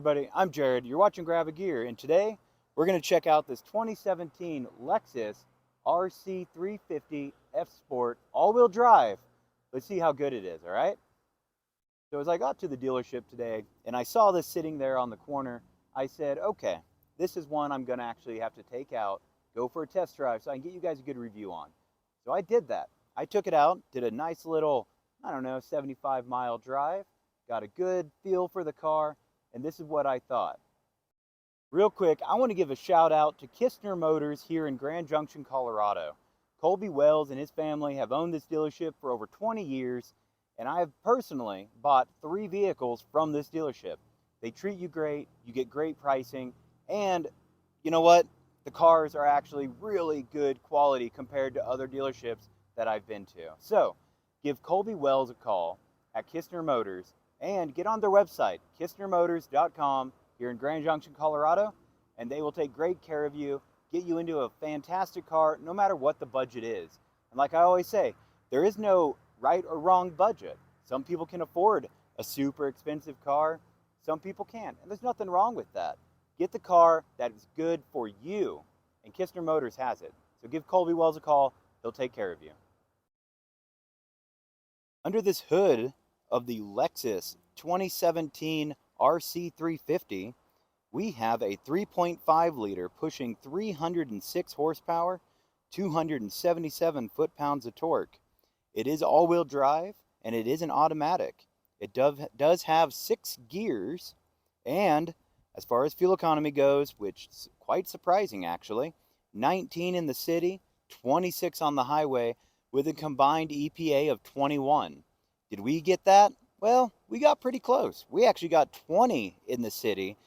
everybody, I'm Jared. You're watching Grab a Gear, and today we're going to check out this 2017 Lexus RC350 F-SPORT all-wheel drive. Let's see how good it is, all right? So as I got to the dealership today and I saw this sitting there on the corner, I said, okay, this is one I'm going to actually have to take out, go for a test drive so I can get you guys a good review on. So I did that. I took it out, did a nice little, 75-mile drive, got a good feel for the car, and this is what I thought. Real quick, I want to give a shout out to Kissner Motors here in Grand Junction, Colorado. Colby Wells and his family have owned this dealership for over 20 years, and I have personally bought 3 vehicles from this dealership. They treat you great, you get great pricing, and you know what? The cars are actually really good quality compared to other dealerships that I've been to. So, give Colby Wells a call at Kissner Motors and get on their website, kissnermotors.com, here in Grand Junction, Colorado, and they will take great care of you, get you into a fantastic car, no matter what the budget is. And like I always say, there is no right or wrong budget. Some people can afford a super expensive car, some people can't, and there's nothing wrong with that. Get the car that is good for you, and Kissner Motors has it. So give Colby Wells a call, he'll take care of you. Under this hood of the Lexus 2017 RC350, we have a 3.5 liter pushing 306 horsepower, 277 foot-pounds of torque. It is all-wheel drive, and it is an automatic. It does have 6 gears, and as far as fuel economy goes, which is quite surprising actually, 19 in the city, 26 on the highway, with a combined EPA of 21. Did we get that? Well, we got pretty close. We actually got 20 in the city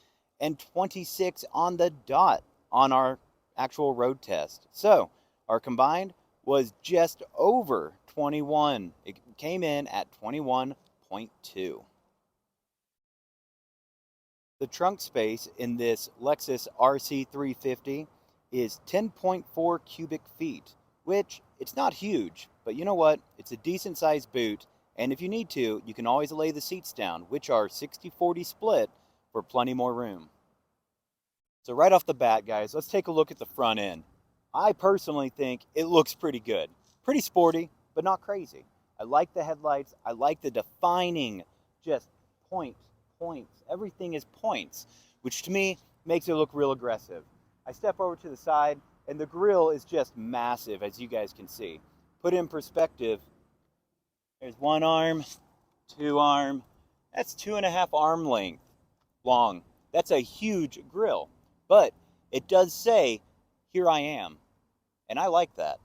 and 26 on the dot on our actual road test. So our combined was just over 21. It came in at 21.2. The trunk space in this Lexus RC350 is 10.4 cubic feet, which it's not huge, but you know what? It's a decent sized boot, and if you need to, you can always lay the seats down, which are 60-40 split for plenty more room. So right off the bat, guys, let's take a look at the front end. I personally think it looks pretty good. Pretty sporty, but not crazy. I like the headlights. I like the defining just points. Everything is points, which to me makes it look real aggressive. I step over to the side, and the grille is just massive, as you guys can see. Put in perspective, there's 1 arm, 2 arm. That's 2.5 arm length long. That's a huge grille, but it does say, "Here I am," and I like that.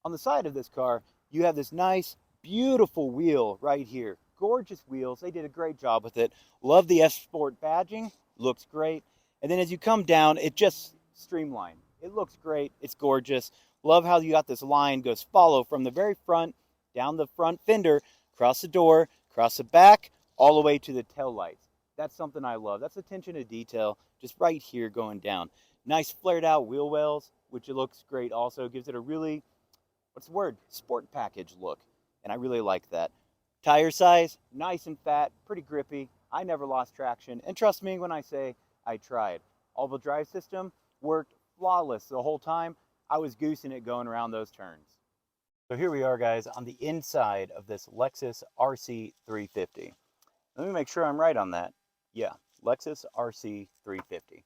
On the side of this car, you have this nice, beautiful wheel right here. Gorgeous wheels. They did a great job with it. Love the F-Sport badging. Looks great. And then as you come down, it just streamlined. It looks great. It's gorgeous. Love how you got this line goes follow from the very front, down the front fender, across the door, across the back, all the way to the tail lights. That's something I love. That's attention to detail, just right here going down. Nice flared out wheel wells, which it looks great also. Gives it a really, sport package look. And I really like that. Tire size, nice and fat, pretty grippy. I never lost traction. And trust me when I say I tried. All-wheel drive system worked flawless the whole time. I was goosing it going around those turns. So here we are, guys, on the inside of this Lexus RC350. Let me make sure I'm right on that. Yeah, Lexus RC350.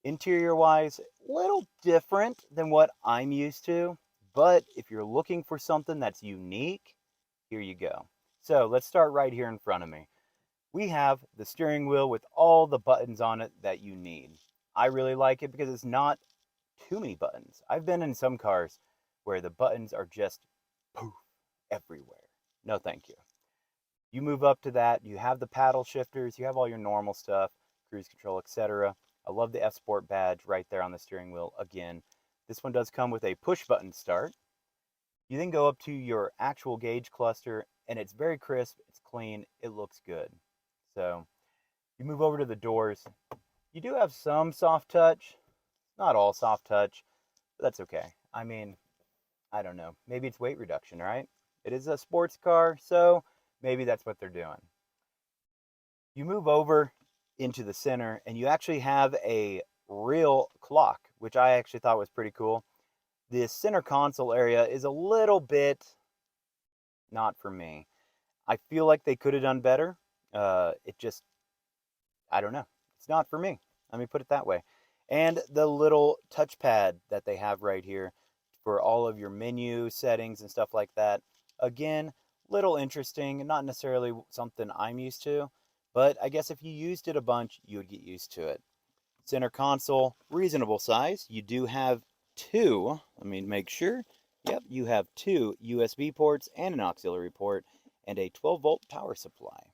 Interior-wise, a little different than what I'm used to. But if you're looking for something that's unique, here you go. So let's start right here in front of me. We have the steering wheel with all the buttons on it that you need. I really like it because it's not too many buttons. I've been in some cars where the buttons are just poof everywhere. No, thank you. You move up to that, you have the paddle shifters, you have all your normal stuff, cruise control, etc. I love the F-Sport badge right there on the steering wheel again. This one does come with a push button start. You then go up to your actual gauge cluster, and it's very crisp, it's clean, it looks good. So you move over to the doors. You do have some soft touch, not all soft touch, but that's okay. I mean, I don't know, maybe it's weight reduction, right? It is a sports car, so maybe that's what they're doing. You move over into the center, and you actually have a real clock, which I actually thought was pretty cool. The center console area is a little bit not for me. I feel like they could have done better. It just, I don't know. It's not for me. Let me put it that way. And the little touchpad that they have right here for all of your menu settings and stuff like that. Again, little interesting, not necessarily something I'm used to, but I guess if you used it a bunch, you would get used to it. Center console, reasonable size. You do have two, let me make sure. Yep, you have two USB ports and an auxiliary port and a 12-volt power supply.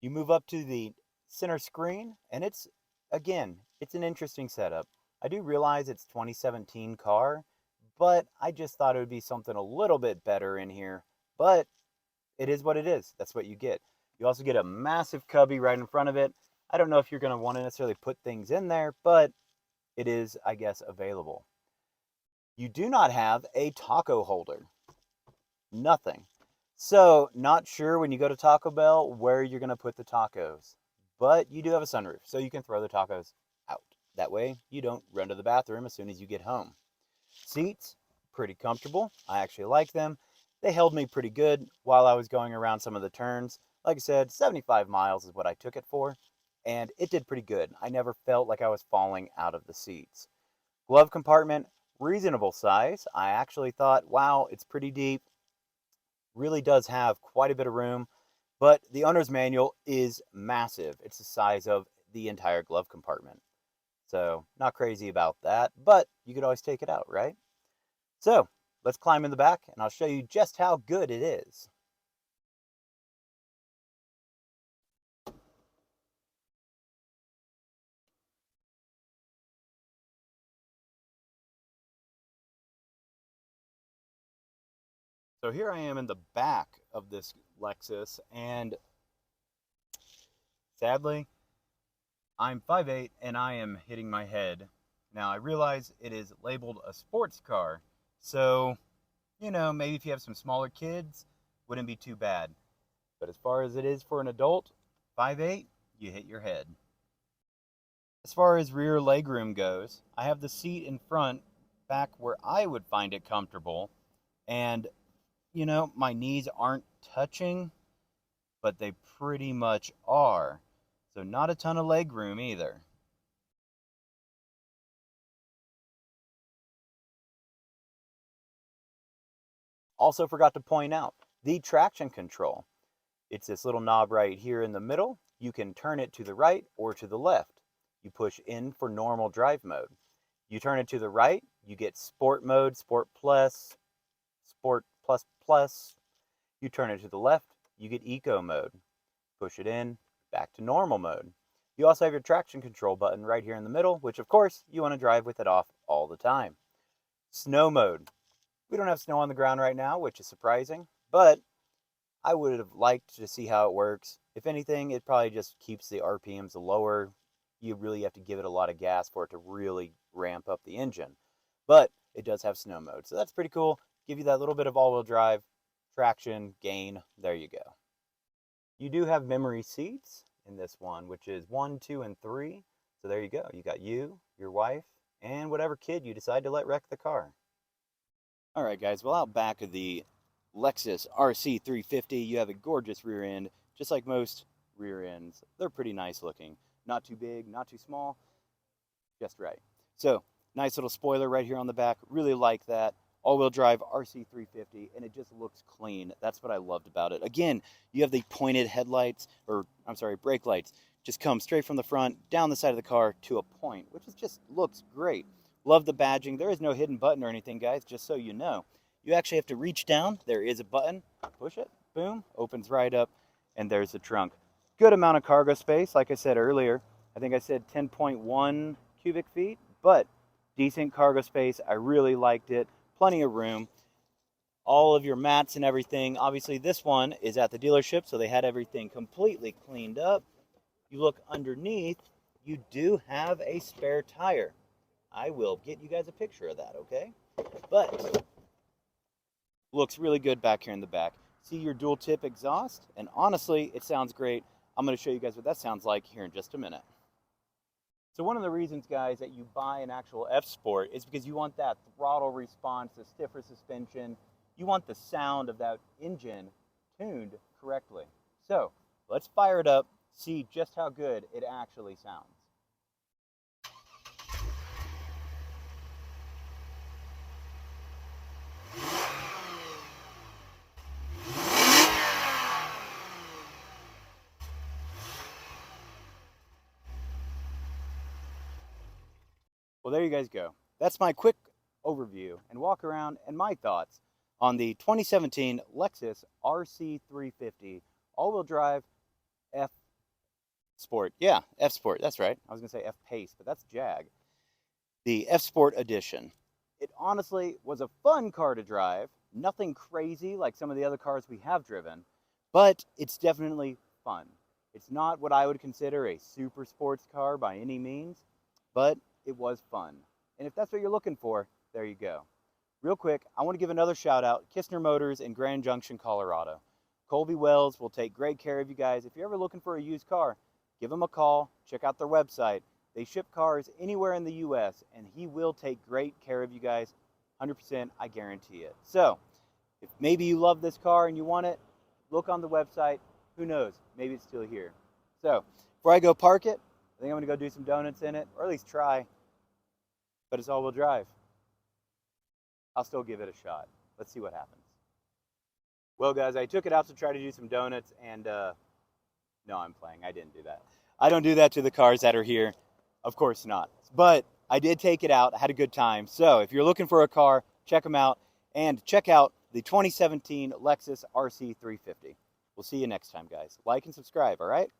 You move up to the center screen, and it's an interesting setup. I do realize it's 2017 car, but I just thought it would be something a little bit better in here. But it is what it is. That's what you get. You also get a massive cubby right in front of it. I don't know if you're going to want to necessarily put things in there, but it is, I guess, available. You do not have a taco holder. Nothing. So, not sure when you go to Taco Bell where you're going to put the tacos. But you do have a sunroof, so you can throw the tacos out. That way, you don't run to the bathroom as soon as you get home. Seats, pretty comfortable. I actually like them. They held me pretty good while I was going around some of the turns. Like I said, 75 miles is what I took it for, and it did pretty good. I never felt like I was falling out of the seats. Glove compartment, reasonable size. I actually thought, wow, it's pretty deep. Really does have quite a bit of room, but the owner's manual is massive. It's the size of the entire glove compartment. So, not crazy about that, but you could always take it out, right? So, let's climb in the back, and I'll show you just how good it is. So here I am in the back of this Lexus, and sadly, I'm 5'8", and I am hitting my head. Now, I realize it is labeled a sports car, so, maybe if you have some smaller kids, wouldn't be too bad. But as far as it is for an adult, 5'8", you hit your head. As far as rear legroom goes, I have the seat in front back where I would find it comfortable, and my knees aren't touching, but they pretty much are. So not a ton of leg room either. Also forgot to point out the traction control. It's this little knob right here in the middle. You can turn it to the right or to the left. You push in for normal drive mode. You turn it to the right, you get sport mode, sport plus, sport plus plus. You turn it to the left, you get eco mode. Push it in, back to normal mode. You also have your traction control button right here in the middle, which of course you want to drive with it off all the time. Snow mode. We don't have snow on the ground right now, which is surprising, but I would have liked to see how it works. If anything, it probably just keeps the RPMs lower. You really have to give it a lot of gas for it to really ramp up the engine. But it does have snow mode, so that's pretty cool. Give you that little bit of all-wheel drive, traction, gain. There you go. You do have memory seats in this one, which is 1, 2, and 3. So there you go. You got you, your wife, and whatever kid you decide to let wreck the car. All right, guys. Well, out back of the LEXUS RC350, you have a gorgeous rear end, just like most rear ends. They're pretty nice looking. Not too big, not too small, just right. So, nice little spoiler right here on the back. Really like that. All-wheel drive RC350, and it just looks clean. That's what I loved about it. Again, you have the pointed headlights, brake lights. Just come straight from the front, down the side of the car to a point, which just looks great. Love the badging. There is no hidden button or anything, guys, just so you know. You actually have to reach down. There is a button. Push it. Boom. Opens right up, and there's the trunk. Good amount of cargo space. Like I said earlier, I think I said 10.1 cubic feet, but decent cargo space. I really liked it. Plenty of room. All of your mats and everything. Obviously, this one is at the dealership, so they had everything completely cleaned up. You look underneath, you do have a spare tire. I will get you guys a picture of that, okay? But looks really good back here in the back. See your dual tip exhaust, and honestly, it sounds great. I'm going to show you guys what that sounds like here in just a minute. So one of the reasons, guys, that you buy an actual F-Sport is because you want that throttle response, the stiffer suspension. You want the sound of that engine tuned correctly. So let's fire it up, see just how good it actually sounds. Well, there you guys go. That's my quick overview and walk around and my thoughts on the 2017 LEXUS RC350 all-wheel drive F-Sport. Yeah, F-Sport, that's right. I was going to say F-Pace, but that's Jag. The F-Sport edition. It honestly was a fun car to drive. Nothing crazy like some of the other cars we have driven, but it's definitely fun. It's not what I would consider a super sports car by any means, but it was fun. And if that's what you're looking for, there you go. Real quick, I want to give another shout out, Kissner Motors in Grand Junction, Colorado. Colby Wells will take great care of you guys. If you're ever looking for a used car, give him a call, check out their website. They ship cars anywhere in the US, and he will take great care of you guys. 100%, I guarantee it. So, if maybe you love this car and you want it, look on the website. Who knows? Maybe it's still here. So, before I go park it, I think I'm going to go do some donuts in it, or at least try. But it's all-wheel drive. I'll still give it a shot. Let's see what happens. Well, guys, I took it out to try to do some donuts, and no, I'm playing. I didn't do that. I don't do that to the cars that are here. Of course not. But I did take it out. I had a good time. So if you're looking for a car, check them out. And check out the 2017 LEXUS RC350. We'll see you next time, guys. Like and subscribe, all right?